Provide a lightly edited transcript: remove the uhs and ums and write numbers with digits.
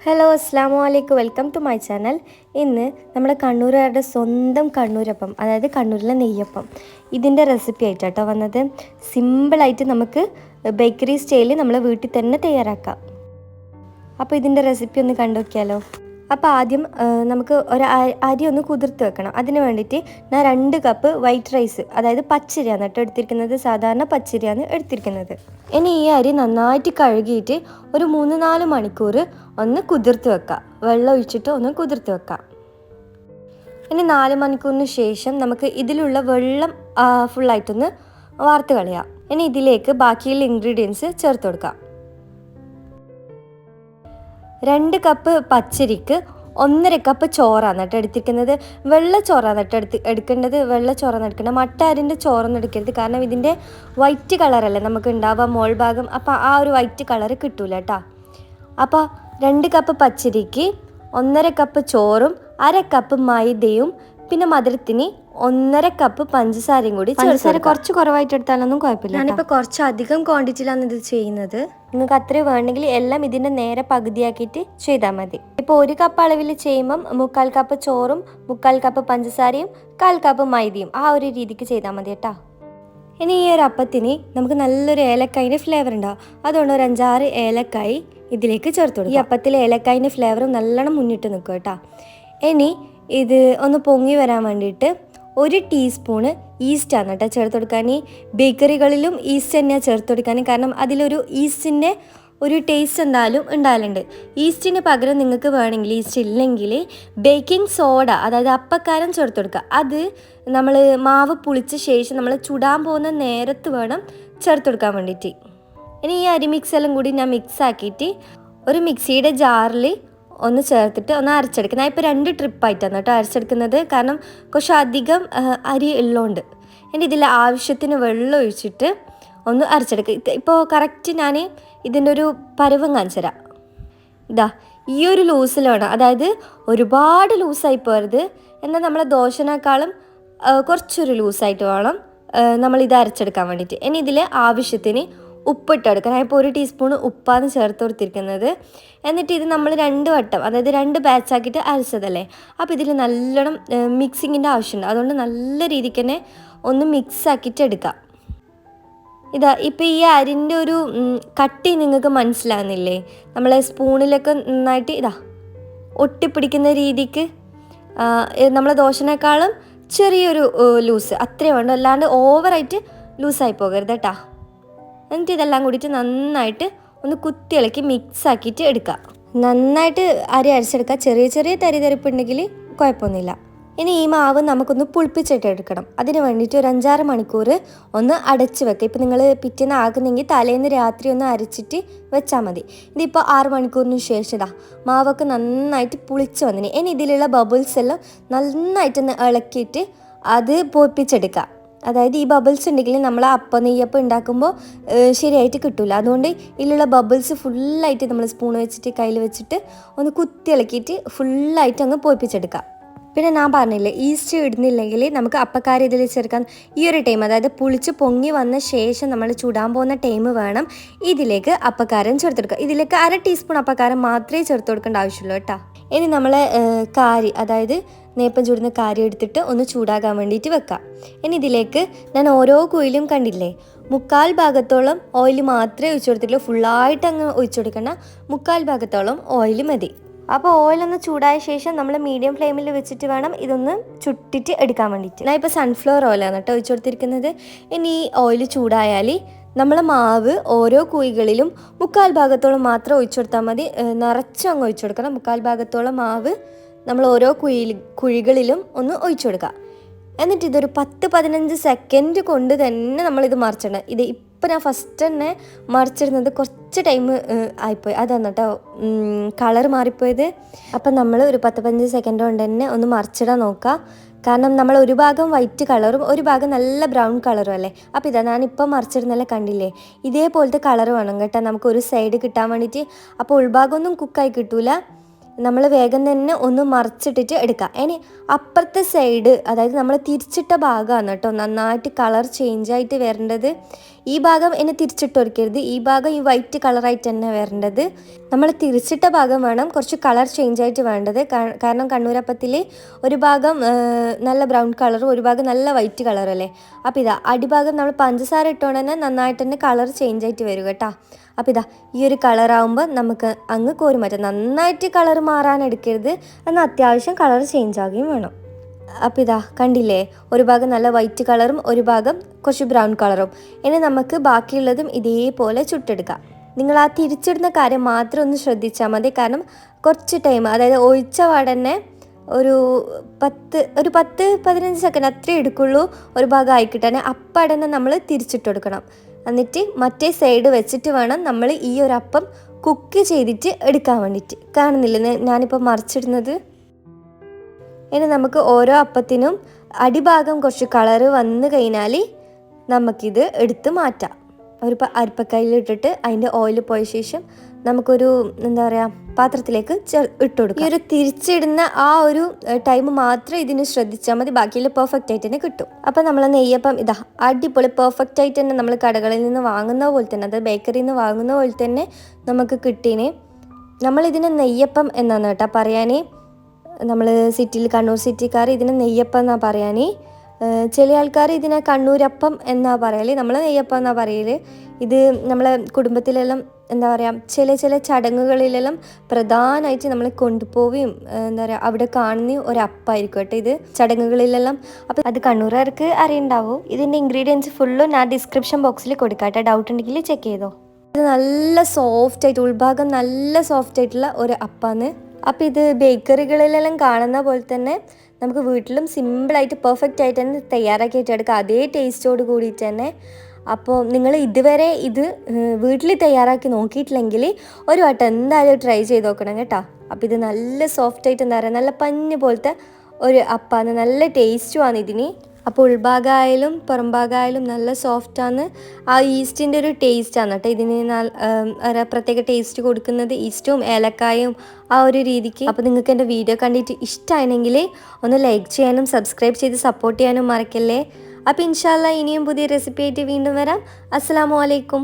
Hello അസ്സാം വലൈക്കും welcome to my channel. ഇന്ന് നമ്മുടെ കണ്ണൂരുകാരുടെ സ്വന്തം കണ്ണൂരപ്പം, അതായത് കണ്ണൂരിലെ നെയ്യപ്പം, ഇതിൻ്റെ റെസിപ്പി ആയിട്ടാട്ടോ വന്നത്. സിമ്പിളായിട്ട് നമുക്ക് ബേക്കറി സ്റ്റൈലിൽ നമ്മൾ വീട്ടിൽ തന്നെ തയ്യാറാക്കാം. അപ്പോൾ ഇതിൻ്റെ റെസിപ്പി ഒന്ന് കണ്ടു നോക്കിയാലോ. അപ്പോൾ ആദ്യം നമുക്ക് ഒരു അരി ഒന്ന് കുതിർത്ത് വെക്കണം. അതിന് വേണ്ടിയിട്ട് ഞാൻ 2 കപ്പ് വൈറ്റ് റൈസ്, അതായത് പച്ചരിയാണ് കേട്ടോ എടുത്തിരിക്കുന്നത്. സാധാരണ പച്ചരിയാണ് എടുത്തിരിക്കുന്നത്. ഇനി ഈ അരി നന്നായിട്ട് കഴുകിയിട്ട് ഒരു 3-4 മണിക്കൂർ ഒന്ന് കുതിർത്ത് വെക്കാം. വെള്ളം ഒഴിച്ചിട്ട് ഒന്ന് കുതിർത്ത് വെക്കാം. ഇനി 4 മണിക്കൂറിന് ശേഷം നമുക്ക് ഇതിലുള്ള വെള്ളം ഫുള്ളായിട്ടൊന്ന് വാർത്ത് കളയാം. ഇനി ഇതിലേക്ക് ബാക്കിയുള്ള ഇൻഗ്രീഡിയൻസ് ചേർത്ത് കൊടുക്കാം. 2 കപ്പ് പച്ചരിക്ക് 1.5 കപ്പ് ചോറാണ് കേട്ടോ എടുത്തിരിക്കുന്നത്. വെള്ള ചോറാണ് കേട്ടോ എടുക്കേണ്ടത്. വെള്ള ചോറാണ് എടുക്കേണ്ടത്. മട്ട അരിൻ്റെ ചോറൊന്നും എടുക്കരുത്. കാരണം ഇതിൻ്റെ വൈറ്റ് കളറല്ലേ നമുക്ക് ഉണ്ടാവുക മോൾ ഭാഗം. അപ്പോൾ ആ ഒരു വൈറ്റ് കളർ കിട്ടൂല കേട്ടോ. അപ്പോൾ 2 കപ്പ് പച്ചരിക്ക് 1.5 കപ്പ് ചോറും 1/2 കപ്പ് മൈദയും പിന്നെ മധുരത്തിന് 1.5 കപ്പ് പഞ്ചസാരയും കൂടി. പഞ്ചസാര കുറച്ച് കുറവായിട്ട് എടുത്താലൊന്നും കുഴപ്പമില്ല. ഞാനിപ്പോൾ കുറച്ച് അധികം ക്വാണ്ടിറ്റിയിലാണ് ഇത് ചെയ്യുന്നത്. നിങ്ങൾക്ക് അത്രയും വേണമെങ്കിൽ എല്ലാം ഇതിൻ്റെ നേരെ പകുതിയാക്കിയിട്ട് ചെയ്താൽ മതി. ഇപ്പോൾ 1 കപ്പ് അളവിൽ ചെയ്യുമ്പം 3/4 കപ്പ് ചോറും 3/4 കപ്പ് പഞ്ചസാരയും 1/4 കപ്പ് മൈദയും ആ ഒരു രീതിക്ക് ചെയ്താൽ മതി കേട്ടോ. ഇനി ഈ ഒരു അപ്പത്തിന് നമുക്ക് നല്ലൊരു ഏലക്കായിൻ്റെ ഫ്ലേവർ ഉണ്ടാവും. അതുകൊണ്ട് ഒരു 5-6 ഏലക്കായി ഇതിലേക്ക് ചേർത്ത് കൊടുക്കും. ഈ അപ്പത്തിൽ ഏലക്കായിൻ്റെ ഫ്ലേവർ നല്ലോണം മുന്നിട്ട് നിൽക്കും കേട്ടോ. ഇനി ഇത് ഒന്ന് പൊങ്ങി വരാൻ വേണ്ടിയിട്ട് 1 ടീസ്പൂണ് ഈസ്റ്റാണ് കേട്ടോ ചേർത്ത് കൊടുക്കാൻ. ഈ ബേക്കറികളിലും ഈസ്റ്റ് തന്നെയാണ് ചേർത്ത് കൊടുക്കാൻ. കാരണം അതിലൊരു ഈസ്റ്റിൻ്റെ ഒരു ടേസ്റ്റ് എന്തായാലും ഉണ്ടാകലുണ്ട്. ഈസ്റ്റിന് പകരം നിങ്ങൾക്ക് വേണമെങ്കിൽ, ഈസ്റ്റ് ഇല്ലെങ്കിൽ ബേക്കിംഗ് സോഡ, അതായത് അപ്പക്കാരം ചേർത്ത് കൊടുക്കുക. അത് നമ്മൾ മാവ് പുളിച്ച ശേഷം നമ്മൾ ചുടാൻ പോകുന്ന നേരത്ത് വേണം ചേർത്ത് കൊടുക്കാൻ വേണ്ടിയിട്ട്. ഇനി ഈ അരി മിക്സ് എല്ലാം കൂടി ഞാൻ മിക്സ് ആക്കിയിട്ട് ഒരു മിക്സിയുടെ ജാറിൽ ഒന്ന് ചേർത്തിട്ട് ഒന്ന് അരച്ചെടുക്കുക. ഞാൻ ഇപ്പോൾ 2 ട്രിപ്പായിട്ടാണ് കേട്ടോ അരച്ചെടുക്കുന്നത്. കാരണം കുറച്ച് അധികം അരി ഉള്ളതുകൊണ്ട്. ഇനി ഇതിൽ ആവശ്യത്തിന് വെള്ളം ഒഴിച്ചിട്ട് ഒന്ന് അരച്ചെടുക്കുക. ഇപ്പോൾ കറക്റ്റ് ഞാൻ ഇതിൻ്റെ ഒരു പരുവം കാണിച്ചു തരാം. ഇതാ ഈ ഒരു ലൂസിൽ വേണം. അതായത് ഒരുപാട് ലൂസായി പോരുത്, എന്നാൽ നമ്മളെ ദോശനേക്കാളും കുറച്ചൊരു ലൂസായിട്ട് വേണം നമ്മളിത് അരച്ചെടുക്കാൻ വേണ്ടിയിട്ട്. ഇനി ഇതിൽ ആവശ്യത്തിന് ഉപ്പിട്ടെടുക്കുക. ഞാൻ ഇപ്പോൾ 1 ടീസ്പൂൺ ഉപ്പാണ് ചേർത്ത് കൊടുത്തിരിക്കുന്നത്. എന്നിട്ട് ഇത് നമ്മൾ 2 വട്ടം, അതായത് 2 ബാച്ചാക്കിയിട്ട് അരച്ചതല്ലേ. അപ്പോൾ ഇതിൽ നല്ലോണം മിക്സിങ്ങിൻ്റെ ആവശ്യമുണ്ട്. അതുകൊണ്ട് നല്ല രീതിക്ക് തന്നെ ഒന്ന് മിക്സ് ആക്കിയിട്ട് എടുക്കാം. ഇതാ ഇപ്പോൾ ഈ അരിൻ്റെ ഒരു കട്ടി നിങ്ങൾക്ക് മനസ്സിലാകുന്നില്ലേ? നമ്മളെ സ്പൂണിലൊക്കെ നന്നായിട്ട് ഇതാ ഒട്ടിപ്പിടിക്കുന്ന രീതിക്ക് നമ്മളെ ദോശനേക്കാളും ചെറിയൊരു ലൂസ് അത്രയും വേണ്ട. അല്ലാണ്ട് ഓവറായിട്ട് ലൂസായി പോകരുത് കേട്ടോ. എന്നിട്ട് ഇതെല്ലാം കൂടിയിട്ട് നന്നായിട്ട് ഒന്ന് കുത്തി ഇളക്കി മിക്സ് ആക്കിയിട്ട് എടുക്കുക. നന്നായിട്ട് അരി അരച്ചെടുക്കുക. ചെറിയ ചെറിയ തരിതരിപ്പുണ്ടെങ്കിൽ കുഴപ്പമൊന്നുമില്ല. ഇനി ഈ മാവ് നമുക്കൊന്ന് പുളിപ്പിച്ചിട്ട് എടുക്കണം. അതിന് വേണ്ടിയിട്ട് ഒരു 5-6 മണിക്കൂർ ഒന്ന് അടച്ച് വെക്കുക. ഇപ്പോൾ നിങ്ങൾ പിറ്റേന്ന് ആകുന്നെങ്കിൽ തലേന്ന് രാത്രി ഒന്ന് അരച്ചിട്ട് വെച്ചാൽ മതി. ഇതിപ്പോൾ 6 മണിക്കൂറിന് ശേഷം ഇതാ മാവൊക്കെ നന്നായിട്ട് പുളിച്ച് വന്നിന്. ഇനി ഇതിലുള്ള ബബിൾസ് എല്ലാം നന്നായിട്ടൊന്ന് ഇളക്കിയിട്ട് അത് പൊപ്പിച്ചെടുക്കുക. അതായത് ഈ ബബിൾസ് ഉണ്ടെങ്കിൽ നമ്മൾ നെയ്യപ്പം ഉണ്ടാക്കുമ്പോൾ ശരിയായിട്ട് കിട്ടില്ല. അതുകൊണ്ട് ഇതിലുള്ള ബബിൾസ് ഫുള്ളായിട്ട് നമ്മൾ സ്പൂൺ വെച്ചിട്ട് കയ്യിൽ വെച്ചിട്ട് ഒന്ന് കുത്തി ഇളക്കിയിട്ട് ഫുള്ളായിട്ട് അങ്ങ് പൊപ്പിച്ചെടുക്കാം. പിന്നെ ഞാൻ പറഞ്ഞില്ലേ, ഈസ്റ്റ് ഇടുന്നില്ലെങ്കിൽ നമുക്ക് അപ്പക്കാരം ഇതിൽ ചേർക്കാൻ. ഈ ഒരു ടൈം, അതായത് പുളിച്ച് പൊങ്ങി വന്ന ശേഷം നമ്മൾ ചൂടാൻ പോകുന്ന ടൈം വേണം ഇതിലേക്ക് അപ്പക്കാരം ചേർത്തെടുക്കുക. ഇതിലേക്ക് 1/2 ടീസ്പൂൺ അപ്പക്കാരം മാത്രമേ ചേർത്ത് കൊടുക്കേണ്ട ആവശ്യമുള്ളൂ കേട്ടോ. ഇനി നമ്മളെ കാരി, അതായത് നേപ്പം ചൂടുന്ന കാരി എടുത്തിട്ട് ഒന്ന് ചൂടാകാൻ വേണ്ടിയിട്ട് വെക്കാം. ഇനി ഇതിലേക്ക് ഞാൻ ഓരോ കുയിലും കണ്ടില്ലേ 3/4 ഭാഗത്തോളം ഓയിൽ മാത്രമേ ഒഴിച്ചു കൊടുത്തിട്ടുള്ളൂ. ഫുള്ളായിട്ട് അങ്ങ് ഒഴിച്ചു കൊടുക്കേണ്ട. 3/4 ഭാഗത്തോളം ഓയിൽ മതി. അപ്പോൾ ഓയിലൊന്ന് ചൂടായ ശേഷം നമ്മൾ മീഡിയം ഫ്ലെയിമിൽ വെച്ചിട്ട് വേണം ഇതൊന്ന് ചുട്ടിട്ട് എടുക്കാൻ വേണ്ടിയിട്ട്. ഞാൻ ഇപ്പോൾ സൺഫ്ലവർ ഓയിലാണ് കേട്ടോ ഒഴിച്ചു കൊടുത്തിരിക്കുന്നത്. ഇനി ഈ ഓയിൽ ചൂടായാൽ നമ്മൾ മാവ് ഓരോ കുഴികളിലും 3/4 ഭാഗത്തോളം മാത്രം ഒഴിച്ചു കൊടുത്താൽ മതി. നിറച്ചും അങ്ങ് ഒഴിച്ചു കൊടുക്കണം. 3/4 ഭാഗത്തോളം മാവ് നമ്മൾ ഓരോ കുഴികളിലും ഒന്ന് ഒഴിച്ചു കൊടുക്കുക. എന്നിട്ട് ഇതൊരു 10-15 സെക്കൻഡ് കൊണ്ട് തന്നെ നമ്മളിത് മറിച്ചിടണം. ഇത് ഇപ്പം ഞാൻ ഫസ്റ്റ് തന്നെ മറിച്ചിടുന്നത് കുറച്ച് ടൈം ആയിപ്പോയി, അതാണ് കേട്ടോ കളർ മാറിപ്പോയത്. അപ്പം നമ്മൾ ഒരു 10-15 സെക്കൻഡ് കൊണ്ട് തന്നെ ഒന്ന് മറിച്ചിടാൻ നോക്കുക. കാരണം നമ്മൾ ഒരു ഭാഗം വൈറ്റ് കളറും ഒരു ഭാഗം നല്ല ബ്രൗൺ കളറും അല്ലേ. അപ്പോൾ ഇതാ ഞാനിപ്പം മറിച്ചിടുന്നല്ലേ കണ്ടില്ലേ, ഇതേപോലത്തെ കളർ വേണം കേട്ടോ നമുക്ക് ഒരു സൈഡ് കിട്ടാൻ വേണ്ടിയിട്ട്. അപ്പോൾ ഉൾഭാഗമൊന്നും കുക്കായി കിട്ടൂല. നമ്മൾ വേഗം തന്നെ ഒന്ന് മറിച്ചിട്ടിട്ട് എടുക്കുക. ഇനി അപ്പുറത്തെ സൈഡ്, അതായത് നമ്മൾ തിരിച്ചിട്ട ഭാഗമാണ് കേട്ടോ നന്നായിട്ട് കളർ ചേഞ്ചായിട്ട് വരേണ്ടത്. ഈ ഭാഗം എന്നെ തിരിച്ചിട്ട് കൊടുക്കരുത്, ഈ ഭാഗം ഈ വൈറ്റ് കളറായിട്ട് തന്നെ വരേണ്ടത്. നമ്മൾ തിരിച്ചിട്ട ഭാഗം വേണം കുറച്ച് കളർ ചേഞ്ച് ആയിട്ട് വേണ്ടത്. കാരണം കണ്ണൂരപ്പത്തിൽ ഒരു ഭാഗം നല്ല ബ്രൗൺ കളറും ഒരു ഭാഗം നല്ല വൈറ്റ് കളറും അല്ലേ. അപ്പോൾ ഇതാ അടിഭാഗം നമ്മൾ പഞ്ചസാര ഇട്ടുകൊണ്ട് തന്നെ നന്നായിട്ട് തന്നെ കളർ ചേഞ്ച് ആയിട്ട് വരും കേട്ടോ. അപ്പോൾ ഇതാ ഈ ഒരു കളറാകുമ്പോൾ നമുക്ക് അങ്ങ് കോരി മാറ്റാം. നന്നായിട്ട് കളർ മാറാൻ എടുക്കരുത്, എന്നാൽ അത്യാവശ്യം കളർ ചേഞ്ച് ആകുകയും വേണം. അപ്പോൾ ഇതാ കണ്ടില്ലേ, ഒരു ഭാഗം നല്ല വൈറ്റ് കളറും ഒരു ഭാഗം കുറച്ച് ബ്രൗൺ കളറും. ഇനി നമുക്ക് ബാക്കിയുള്ളതും ഇതേപോലെ ചുട്ടെടുക്കാം. നിങ്ങൾ ആ തിരിച്ചിടുന്ന കാര്യം മാത്രം ഒന്ന് ശ്രദ്ധിച്ചാൽ മതി. കാരണം കുറച്ച് ടൈം, അതായത് ഒഴിച്ച പാടന്നെ ഒരു 10-15 സെക്കൻഡ് അത്രേ എടുക്കുള്ളൂ ഒരു ഭാഗം ആയിക്കിട്ടാൻ. അപ്പം തന്നെ നമ്മൾ തിരിച്ചിട്ട് കൊടുക്കണം. എന്നിട്ട് മറ്റേ സൈഡ് വെച്ചിട്ട് വേണം നമ്മൾ ഈ ഒരു അപ്പം കുക്ക് ചെയ്തിട്ട് എടുക്കാൻ വേണ്ടിയിട്ട്. കാണുന്നില്ലേ ഞാനിപ്പോൾ മറിച്ചിടുന്നത്. ഇനി നമുക്ക് ഓരോ അപ്പത്തിനും അടിഭാഗം കുറച്ച് കളറ് വന്നു കഴിഞ്ഞാൽ നമുക്കിത് എടുത്ത് മാറ്റാം. ഒരു അരിപ്പക്കയിലിട്ടിട്ട് അതിൻ്റെ ഓയിൽ പോയ ശേഷം നമുക്കൊരു എന്താ പറയുക പാത്രത്തിലേക്ക് ഇട്ട് കൊടുക്കും. ഈ ഒരു തിരിച്ചിടുന്ന ആ ഒരു ടൈം മാത്രം ഇതിന് ശ്രദ്ധിച്ചാൽ മതി, ബാക്കിയിൽ പെർഫെക്റ്റ് ആയിട്ട് തന്നെ കിട്ടും. അപ്പം നമ്മൾ നെയ്യപ്പം ഇതാ അടിപൊളി പെർഫെക്റ്റ് ആയിട്ട് തന്നെ നമ്മൾ കടകളിൽ നിന്ന് വാങ്ങുന്ന പോലെ തന്നെ, അത് ബേക്കറിയിൽ നിന്ന് വാങ്ങുന്ന പോലെ തന്നെ നമുക്ക് കിട്ടീന്. നമ്മളിതിന് നെയ്യപ്പം എന്നാണ് കേട്ടോ പറയാൻ. നമ്മൾ സിറ്റിയിൽ കണ്ണൂർ സിറ്റിക്കാർ ഇതിനെ നെയ്യപ്പം എന്നാണ് പറയാൻ. ചില ആൾക്കാർ ഇതിനെ കണ്ണൂരപ്പം എന്നാണ് പറയൽ, നമ്മൾ നെയ്യപ്പം എന്നാണ് പറയൽ. ഇത് നമ്മളെ കുടുംബത്തിലെല്ലാം എന്താ പറയുക ചില ചടങ്ങുകളിലെല്ലാം പ്രധാനമായിട്ട് നമ്മൾ കൊണ്ടുപോവുകയും എന്താ പറയുക അവിടെ കാണുന്ന ഒരപ്പമായിരിക്കും കേട്ടോ ഇത് ചടങ്ങുകളിലെല്ലാം. അപ്പോൾ അത് കണ്ണൂരുകാർക്ക് അറിയുണ്ടാവും. ഇതിൻ്റെ ഇൻഗ്രീഡിയൻസ് ഫുള്ളും ഞാൻ ഡിസ്ക്രിപ്ഷൻ ബോക്സിൽ കൊടുക്കാം കേട്ടോ, ഡൗട്ട് ഉണ്ടെങ്കിൽ ചെക്ക് ചെയ്തോ. ഇത് നല്ല സോഫ്റ്റ് ആയിട്ട്, ഉൾഭാഗം നല്ല സോഫ്റ്റ് ആയിട്ടുള്ള ഒരു അപ്പാണ്. അപ്പോൾ ഇത് ബേക്കറികളിലെല്ലാം കാണുന്ന പോലെ തന്നെ നമുക്ക് വീട്ടിലും സിമ്പിളായിട്ട് പെർഫെക്റ്റ് ആയിട്ട് തന്നെ തയ്യാറാക്കിയിട്ട് എടുക്കാം, അതേ ടേസ്റ്റോട് കൂടിയിട്ട് തന്നെ. അപ്പോൾ നിങ്ങൾ ഇതുവരെ ഇത് വീട്ടിൽ തയ്യാറാക്കി നോക്കിയിട്ടില്ലെങ്കിൽ ഒരു വട്ടം എന്തായാലും ട്രൈ ചെയ്ത് നോക്കണം കേട്ടോ. അപ്പോൾ ഇത് നല്ല സോഫ്റ്റായിട്ട് എന്താ പറയുക നല്ല പഞ്ഞ് പോലത്തെ ഒരു അപ്പാണ്, നല്ല ടേസ്റ്റുമാണ് ഇതിന്. അപ്പോൾ ഉൾഭാഗമായാലും പുറം ഭാഗമായാലും നല്ല സോഫ്റ്റാണ്. ആ ഈസ്റ്റിൻ്റെ ഒരു ടേസ്റ്റാണ് കേട്ടോ ഇതിന് പ്രത്യേക ടേസ്റ്റ് കൊടുക്കുന്നത്, ഈസ്റ്റും ഏലക്കായും ആ ഒരു രീതിക്ക്. അപ്പോൾ നിങ്ങൾക്ക് എൻ്റെ വീഡിയോ കണ്ടിട്ട് ഇഷ്ടമാണെങ്കിൽ ഒന്ന് ലൈക്ക് ചെയ്യാനും സബ്സ്ക്രൈബ് ചെയ്ത് സപ്പോർട്ട് ചെയ്യാനും മറക്കല്ലേ. അപ്പോൾ ഇൻഷാ അല്ലാഹ് ഇനിയും പുതിയ റെസിപ്പി ആയിട്ട് വീണ്ടും വരാം. അസ്സലാമു അലൈക്കും.